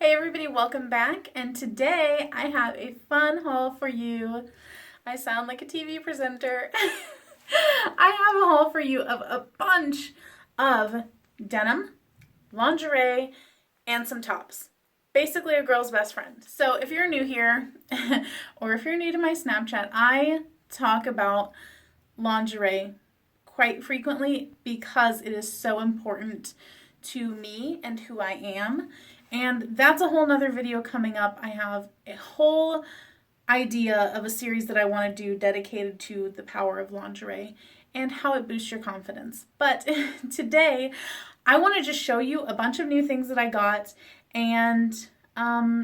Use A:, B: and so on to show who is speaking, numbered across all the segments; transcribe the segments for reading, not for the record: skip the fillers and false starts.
A: Hey everybody, welcome back. And today I have a fun haul for you. I sound like a TV presenter. I have a haul for you of a bunch of denim, lingerie, and some tops. Basically a girl's best friend. So if you're new here, or if you're new to my Snapchat, I talk about lingerie quite frequently because it is so important to me and who I am. And that's a whole nother video coming up. I have a whole idea of a series that I want to do dedicated to the power of lingerie and how it boosts your confidence. But today, I want to just show you a bunch of new things that I got and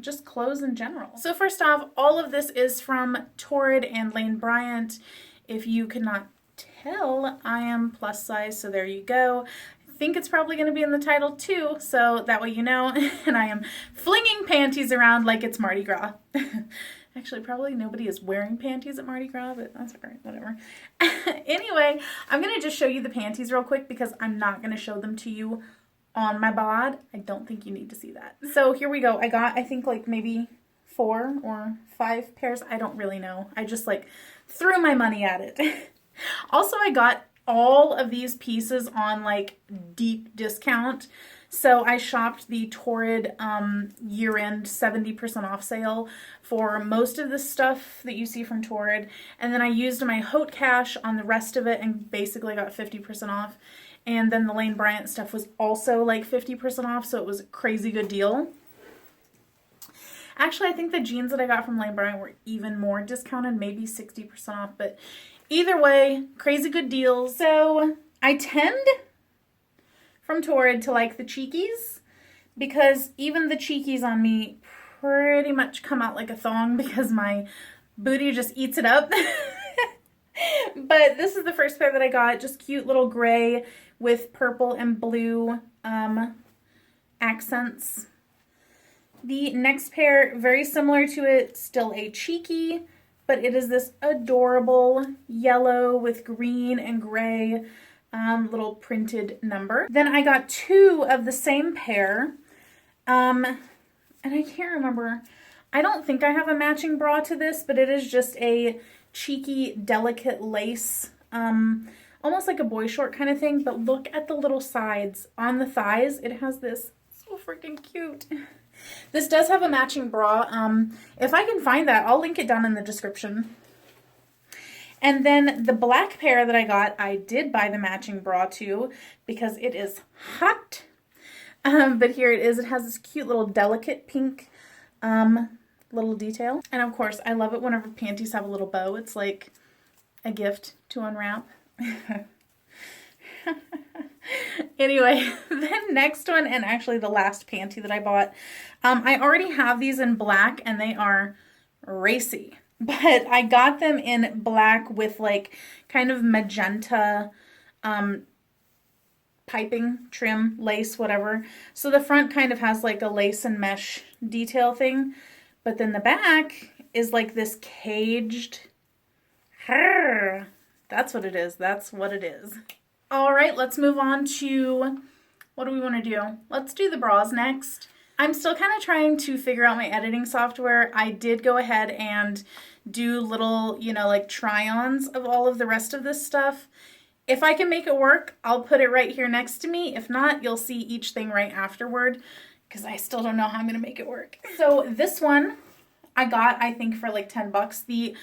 A: just clothes in general. So first off, all of this is from Torrid and Bryant. If you could not tell, I am plus size, so there you go. I think it's probably going to be in the title too, so that way you know. And I am flinging panties around like it's Mardi Gras. Actually, probably nobody is wearing panties at Mardi Gras, but that's alright, whatever. Anyway, I'm going to just show you the panties real quick because I'm not going to show them to you on my bod. I don't think you need to see that. So here we go. I got, I think, like maybe 4 or 5 pairs. I don't really know. I just like threw my money at it. Also, I got all of these pieces on like deep discount. So I shopped the Torrid year-end 70% off sale for most of the stuff that you see from Torrid. And then I used my Haute Cash on the rest of it and basically got 50% off. And then the Lane Bryant stuff was also like 50% off, so it was a crazy good deal. Actually, I think the jeans that I got from Lane Bryant were even more discounted, maybe 60% off, but either way, crazy good deals. So I tend from Torrid to like the cheekies because even the cheekies on me pretty much come out like a thong because my booty just eats it up. But this is the first pair that I got, just cute little gray with purple and blue accents. The next pair, very similar to it, still a cheeky, but it is this adorable yellow with green and gray little printed number. Then I got 2 of the same pair, and I can't remember. I don't think I have a matching bra to this, but it is just a cheeky, delicate lace, almost like a boy short kind of thing, but look at the little sides. On the thighs, it has this, so freaking cute. This does have a matching bra. If I can find that, I'll link it down in the description. And then the black pair that I got, I did buy the matching bra to because it is hot. But here it is. It has this cute little delicate pink little detail. And of course, I love it whenever panties have a little bow. It's like a gift to unwrap. Anyway, the next one, and actually the last panty that I bought, I already have these in black and they are racy, but I got them in black with like kind of magenta piping, trim, lace, whatever. So the front kind of has like a lace and mesh detail thing, but then the back is like this caged, that's what it is. That's what it is. All right, let's move on to, what do we want to do? Let's do the bras next. I'm still kind of trying to figure out my editing software. I did go ahead and do little, like try-ons of all of the rest of this stuff. If I can make it work, I'll put it right here next to me. If not, you'll see each thing right afterward because I still don't know how I'm going to make it work. So this one I got, I think, for like 10 bucks. The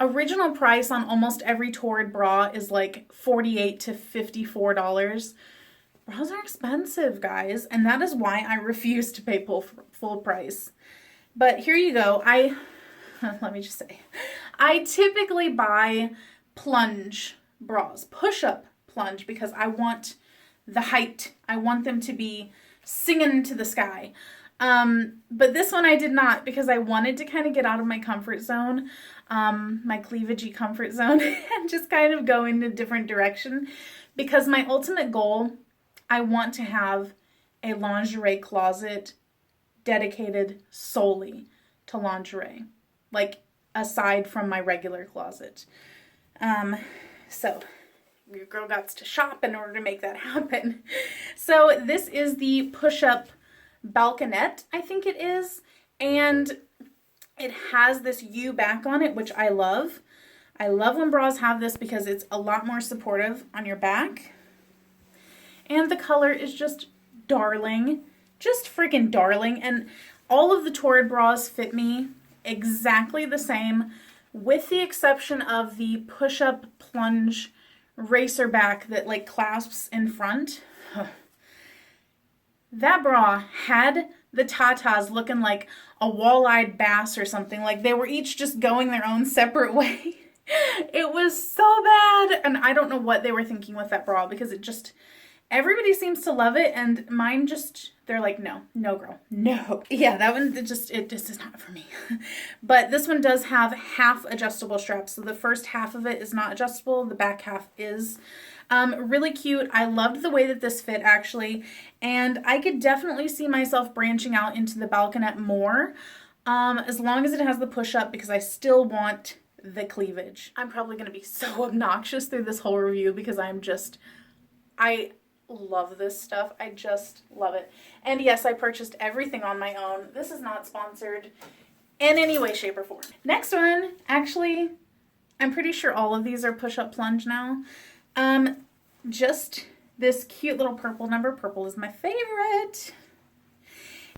A: original price on almost every Torrid bra is like $48 to $54. Bras are expensive, guys, and that is why I refuse to pay full price. But here you go. Let me just say, I typically buy plunge bras, push-up plunge, because I want the height. I want them to be singing to the sky. But this one I did not because I wanted to kind of get out of my comfort zone, my cleavagey comfort zone, and just kind of go in a different direction because my ultimate goal, I want to have a lingerie closet dedicated solely to lingerie, like aside from my regular closet. So your girl got to shop in order to make that happen. So this is the push-up balconette, I think it is. And it has this U back on it, which I love. I love when bras have this because it's a lot more supportive on your back. And the color is just darling. Just freaking darling. And all of the Torrid bras fit me exactly the same, with the exception of the push-up plunge racer back that like clasps in front. That bra had the tatas looking like a wall-eyed bass or something. Like they were each just going their own separate way. It was so bad. And I don't know what they were thinking with that bra, because it just, everybody seems to love it. And mine just, they're like, no, no girl, no. Yeah, that one, it just is not for me. But this one does have half adjustable straps. So the first half of it is not adjustable. The back half is. Really cute. I loved the way that this fit actually. And I could definitely see myself branching out into the balconette more. As long as it has the push up, because I still want the cleavage. I'm probably going to be so obnoxious through this whole review because I love this stuff. I just love it. And yes, I purchased everything on my own. This is not sponsored in any way, shape, or form. Next one, actually, I'm pretty sure all of these are push-up plunge now. Just this cute little purple number. Purple is my favorite.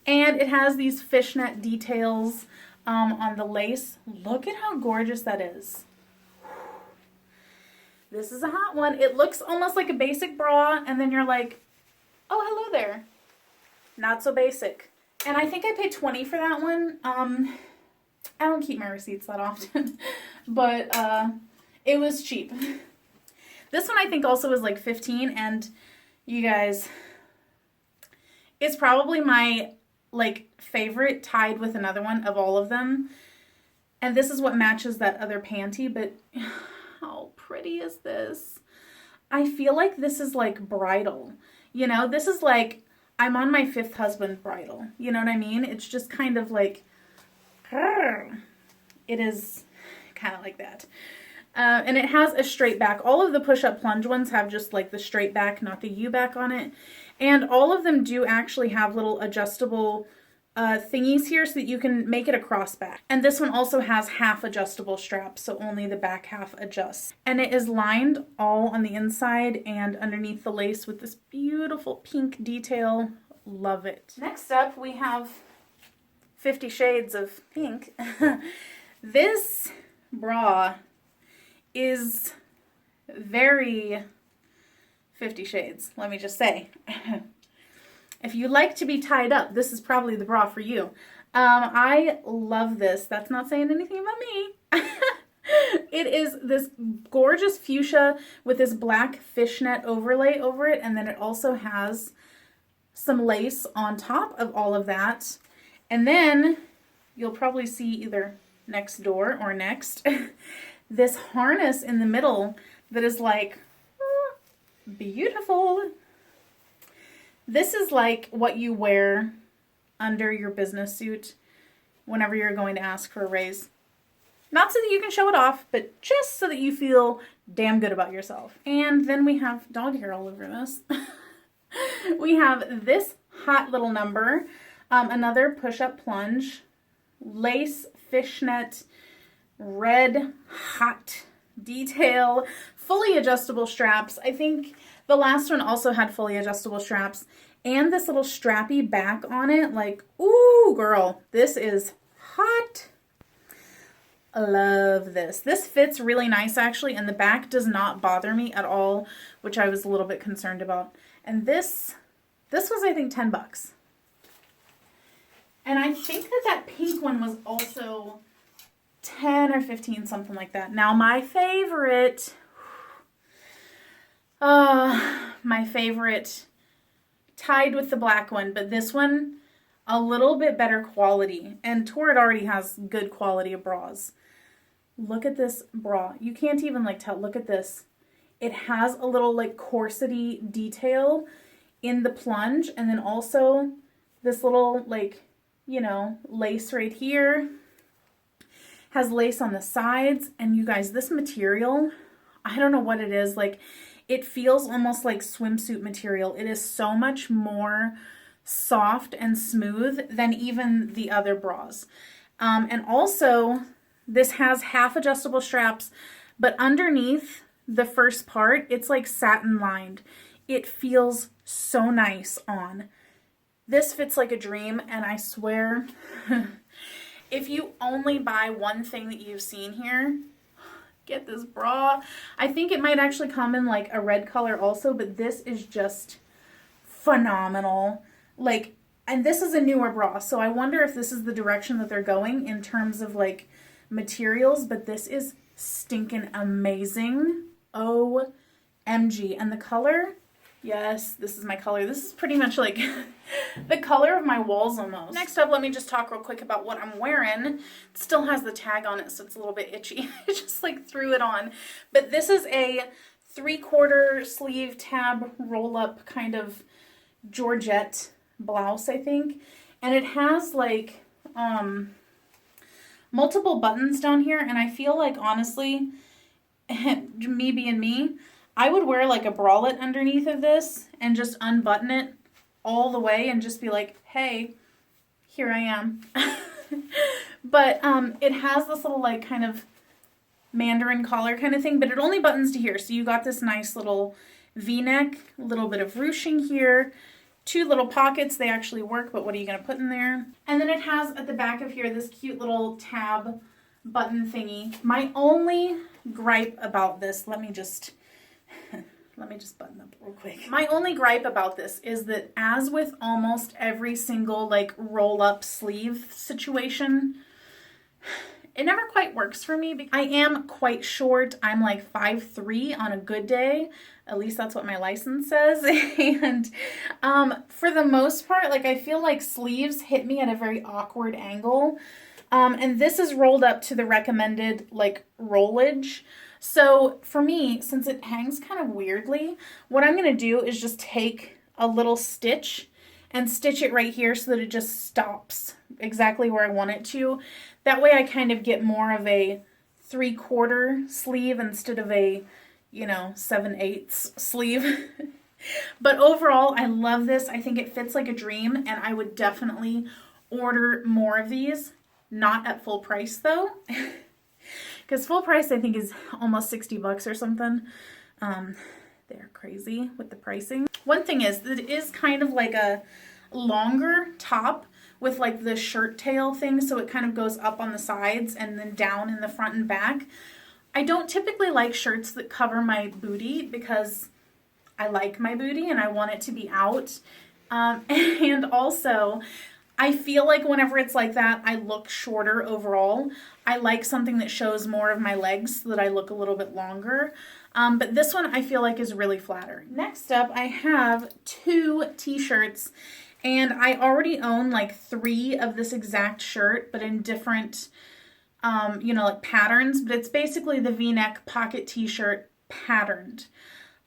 A: And it has these fishnet details on the lace. Look at how gorgeous that is. This is a hot one. It looks almost like a basic bra, and then you're like, oh, hello there. Not so basic. And I think I paid $20 for that one. I don't keep my receipts that often, but it was cheap. This one I think also was like $15, and you guys, it's probably my like favorite, tied with another one of all of them. And this is what matches that other panty, but how pretty is this? I feel like this is like bridal. You know, this is like I'm on my 5th husband bridal. You know what I mean? It's just kind of like, it is kind of like that. And it has a straight back. All of the push-up plunge ones have just like the straight back, not the U back on it. And all of them do actually have little adjustable thingies here so that you can make it a cross back. And this one also has half adjustable straps, so only the back half adjusts. And it is lined all on the inside and underneath the lace with this beautiful pink detail. Love it. Next up, we have 50 Shades of Pink. This bra is very 50 Shades, let me just say. If you like to be tied up, this is probably the bra for you. I love this. That's not saying anything about me. It is this gorgeous fuchsia with this black fishnet overlay over it, and then it also has some lace on top of all of that. And then you'll probably see either next door or next this harness in the middle that is like beautiful. This is like what you wear under your business suit whenever you're going to ask for a raise. Not so that you can show it off, but just so that you feel damn good about yourself. And then we have dog hair all over this. We have this hot little number, another push-up plunge, lace fishnet, red hot detail, fully adjustable straps. I think the last one also had fully adjustable straps, and this little strappy back on it. Like, ooh, girl, this is hot. I love this. This fits really nice actually, and the back does not bother me at all, which I was a little bit concerned about. And this was, I think, $10. And I think that pink one was also 10 or 15, something like that. Now my favorite, tied with the black one, but this one, a little bit better quality. And Torrid already has good quality of bras. Look at this bra. You can't even like tell. Look at this. It has a little like corsety detail in the plunge, and then also this little like, you know, lace right here. Has lace on the sides, and you guys, this material, I don't know what it is. Like, it feels almost like swimsuit material. It is so much more soft and smooth than even the other bras. And also, this has half adjustable straps, but underneath the first part, it's like satin lined. It feels so nice on. This fits like a dream, and I swear, if you only buy one thing that you've seen here, get this bra. I think it might actually come in like a red color also, but this is just phenomenal. Like, and this is a newer bra, so I wonder if this is the direction that they're going in terms of like materials, but this is stinking amazing. OMG. And the color, yes, this is my color. This is pretty much like the color of my walls almost. Next up, let me just talk real quick about what I'm wearing. It still has the tag on it, so it's a little bit itchy. I just like threw it on. But this is a 3/4 sleeve tab roll up kind of Georgette blouse, I think. And it has like multiple buttons down here, and I feel like honestly, me being me, I would wear like a bralette underneath of this and just unbutton it all the way and just be like, hey, here I am. But it has this little like kind of mandarin collar kind of thing, but it only buttons to here. So you got this nice little V-neck, a little bit of ruching here, 2 little pockets. They actually work, but what are you going to put in there? And then it has at the back of here this cute little tab button thingy. My only gripe about this, let me just button up real quick. My only gripe about this is that, as with almost every single like roll up sleeve situation, it never quite works for me. I am quite short. I'm like 5'3" on a good day. At least that's what my license says. And for the most part, like I feel like sleeves hit me at a very awkward angle. And this is rolled up to the recommended like rollage. So for me, since it hangs kind of weirdly, what I'm going to do is just take a little stitch and stitch it right here so that it just stops exactly where I want it to. That way I kind of get more of a 3/4 sleeve instead of a, 7/8 sleeve. But overall, I love this. I think it fits like a dream, and I would definitely order more of these. Not at full price though. Because full price, I think, is almost $60 or something. They're crazy with the pricing. One thing is that it is kind of like a longer top with like the shirt tail thing. So it kind of goes up on the sides and then down in the front and back. I don't typically like shirts that cover my booty because I like my booty and I want it to be out. And also, I feel like whenever it's like that, I look shorter overall. I like something that shows more of my legs so that I look a little bit longer. But this one I feel like is really flattering. Next up, I have 2 t-shirts, and I already own like 3 of this exact shirt, but in different, like patterns. But it's basically the V-neck pocket t-shirt patterned.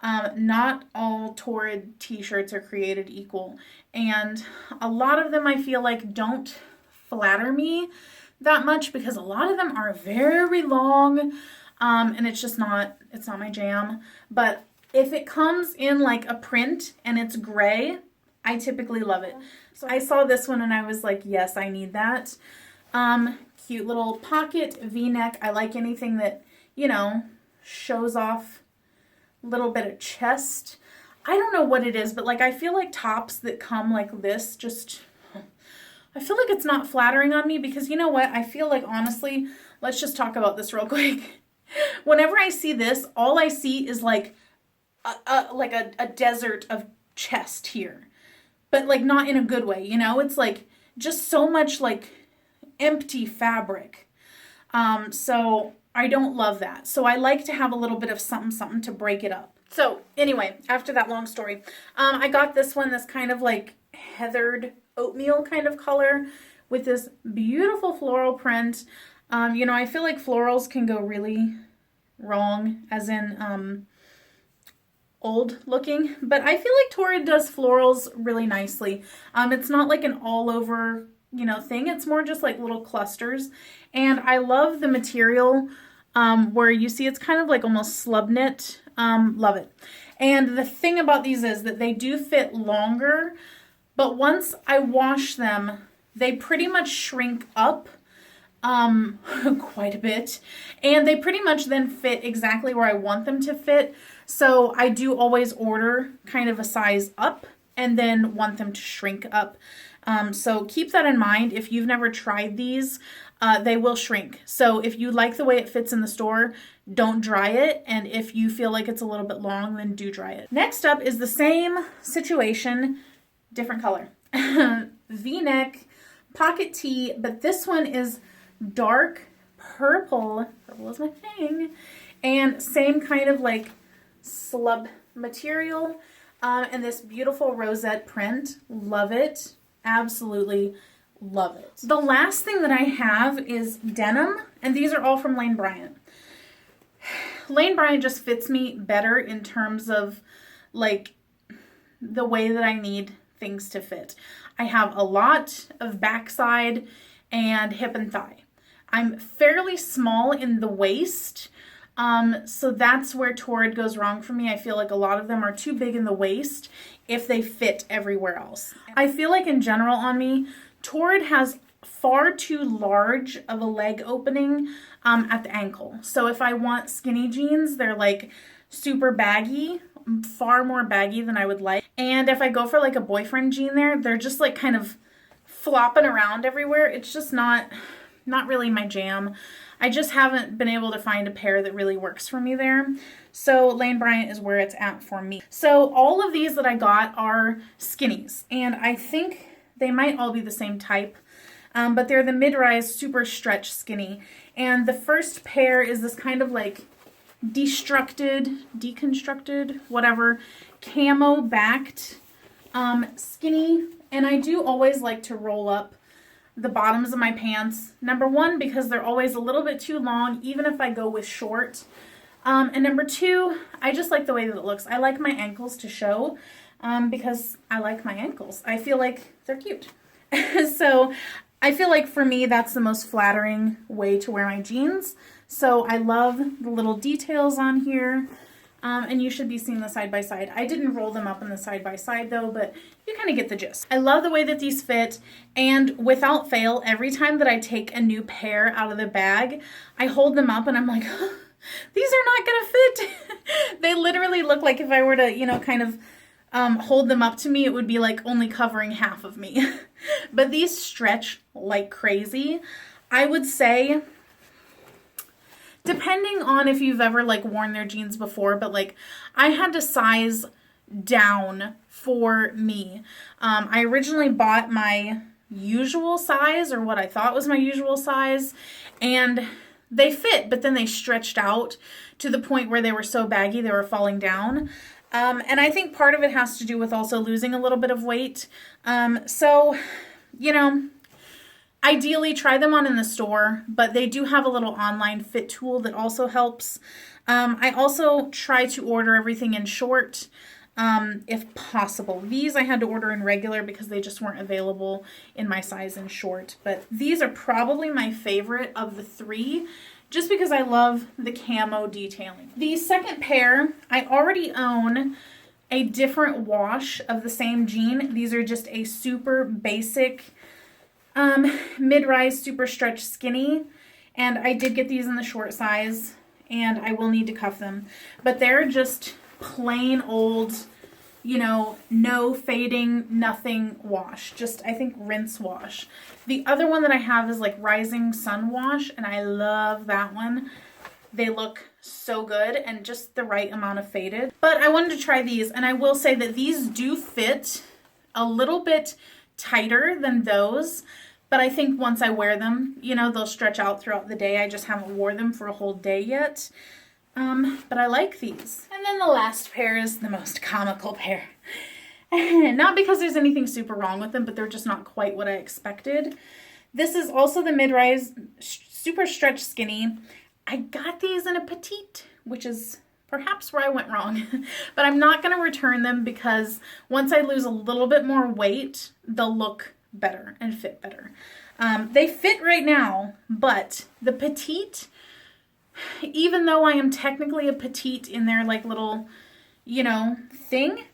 A: Not all Torrid t-shirts are created equal, and a lot of them I feel like don't flatter me that much because a lot of them are very long, and it's not my jam. But if it comes in like a print and it's gray, I typically love it. So I saw this one and I was like, yes, I need that. Cute little pocket V-neck. I like anything that, shows off little bit of chest. I don't know what it is, but like I feel like tops that come like this I feel like it's not flattering on me because you know what? I feel like honestly, let's just talk about this real quick. Whenever I see this, all I see is like a desert of chest here. But like not in a good way, It's like just so much like empty fabric. So I don't love that. So I like to have a little bit of something to break it up. So anyway, after that long story, I got this one, this kind of like heathered oatmeal kind of color with this beautiful floral print. I feel like florals can go really wrong, as in old looking, but I feel like Torrid does florals really nicely. It's not like an all over thing. It's more just like little clusters. And I love the material where you see it's kind of like almost slub knit. Love it. And the thing about these is that they do fit longer but once I wash them, they pretty much shrink up quite a bit, and they pretty much then fit exactly where I want them to fit. So I do always order kind of a size up and then want them to shrink up. So keep that in mind. If you've never tried these, they will shrink. So if you like the way it fits in the store, don't dry it. And if you feel like it's a little bit long, then do dry it. Next up is the same situation, different color. V-neck pocket tee, but this one is dark purple. Purple is my thing. And same kind of like slub material. And this beautiful rosette print. Love it. Absolutely love it. The last thing that I have is denim, and these are all from Lane Bryant. Lane Bryant just fits me better in terms of like the way that I need things to fit. I have a lot of backside and hip and thigh. I'm fairly small in the waist, so that's where Torrid goes wrong for me. I feel like a lot of them are too big in the waist if they fit everywhere else. I feel like in general on me, Torrid has far too large of a leg opening at the ankle. So if I want skinny jeans, they're like super baggy, far more baggy than I would like. And if I go for like a boyfriend jean there, they're just like kind of flopping around everywhere. It's just not really my jam. I just haven't been able to find a pair that really works for me there. So Lane Bryant is where it's at for me. So all of these that I got are skinnies, and I think they might all be the same type, but they're the mid-rise super stretch skinny. And the first pair is this kind of like deconstructed, whatever, camo backed skinny. And I do always like to roll up the bottoms of my pants. Number one, because they're always a little bit too long, even if I go with short. And number two, I just like the way that it looks. I like my ankles to show because I like my ankles. I feel like they're cute. So I feel like for me, that's the most flattering way to wear my jeans. So I love the little details on here. And you should be seeing the side by side. I didn't roll them up in the side by side though, but you kind of get the gist. I love the way that these fit, and without fail, every time that I take a new pair out of the bag, I hold them up and I'm like, oh, these are not gonna fit. They literally look like if I were to, you know, kind of hold them up to me, it would be like only covering half of me. But these stretch like crazy. I would say, depending on if you've ever like worn their jeans before, but like I had to size down for me. I originally bought my usual size, or what I thought was my usual size, and they fit, but then they stretched out to the point where they were so baggy they were falling down. And I think part of it has to do with also losing a little bit of weight. So, you know, ideally try them on in the store, but they do have a little online fit tool that also helps. I also try to order everything in short, if possible. These I had to order in regular because they just weren't available in my size in short. But these are probably my favorite of the three, just because I love the camo detailing. The second pair, I already own a different wash of the same jean. These are just a super basic mid-rise super stretch skinny, and I did get these in the short size, and I will need to cuff them, but they're just plain old, you know, no fading, nothing wash, just I think rinse wash. The other one that I have is like Rising Sun wash, and I love that one. They look so good and just the right amount of faded. But I wanted to try these, and I will say that these do fit a little bit tighter than those, but I think once I wear them, you know, they'll stretch out throughout the day. I just haven't worn them for a whole day yet. But I like these. And then the last pair is the most comical pair. Not because there's anything super wrong with them, but they're just not quite what I expected. This is also the mid-rise super stretch skinny. I got these in a petite, which is perhaps where I went wrong. But I'm not going to return them because once I lose a little bit more weight, they'll look better and fit better. They fit right now, but the petite, even though I am technically a petite in their like little, you know, thing,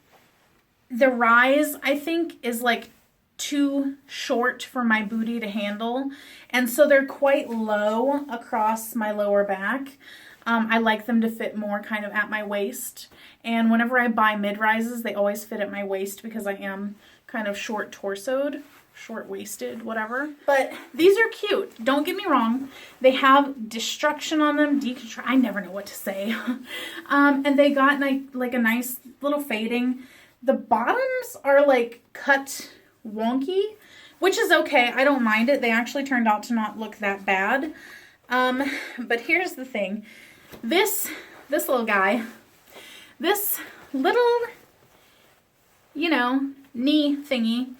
A: the rise, I think, is like too short for my booty to handle. And so they're quite low across my lower back. I like them to fit more kind of at my waist. And whenever I buy mid-rises, they always fit at my waist because I am kind of short-torsoed, short-waisted, whatever. But these are cute. Don't get me wrong. They have destruction on them, I never know what to say. And they got like a nice little fading. The bottoms are like cut wonky, which is okay. I don't mind it. They actually turned out to not look that bad. But here's the thing. This little guy, this little, you know, knee thingy,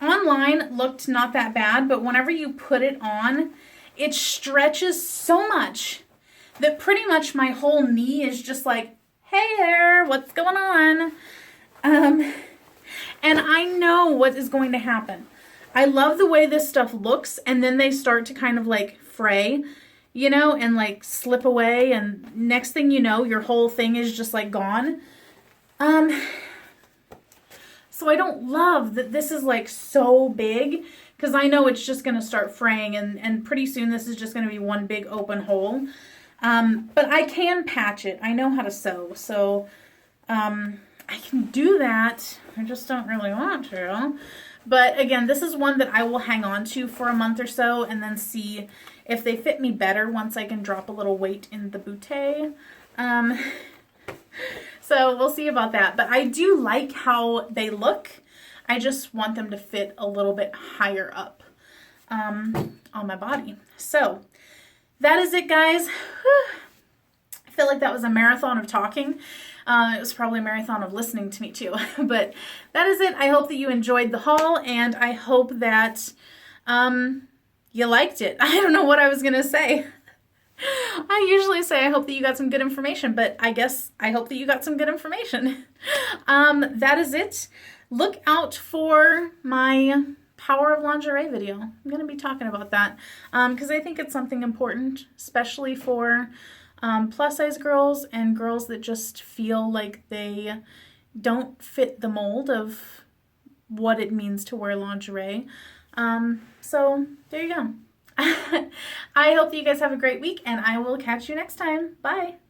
A: online looked not that bad, but whenever you put it on, it stretches so much that pretty much my whole knee is just like, hey there, what's going on? And I know what is going to happen. I love the way this stuff looks, and then they start to kind of like fray, you know, and like slip away, and next thing you know, your whole thing is just like gone. So I don't love that this is like so big, because I know it's just going to start fraying, and pretty soon this is just going to be one big open hole. But I can patch it. I know how to sew, so I can do that. I just don't really want to. But again, this is one that I will hang on to for a month or so and then see if they fit me better once I can drop a little weight in the bootay. So we'll see about that. But I do like how they look. I just want them to fit a little bit higher up on my body. So that is it, guys. I feel like that was a marathon of talking. It was probably a marathon of listening to me too. But that is it. I hope that you enjoyed the haul, and I hope that you liked it. I don't know what I was going to say. I usually say I hope that you got some good information, but I guess I hope that you got some good information. That is it. Look out for my Power of Lingerie video. I'm going to be talking about that because I think it's something important, especially for plus size girls and girls that just feel like they don't fit the mold of what it means to wear lingerie. So there you go. I hope that you guys have a great week, and I will catch you next time. Bye.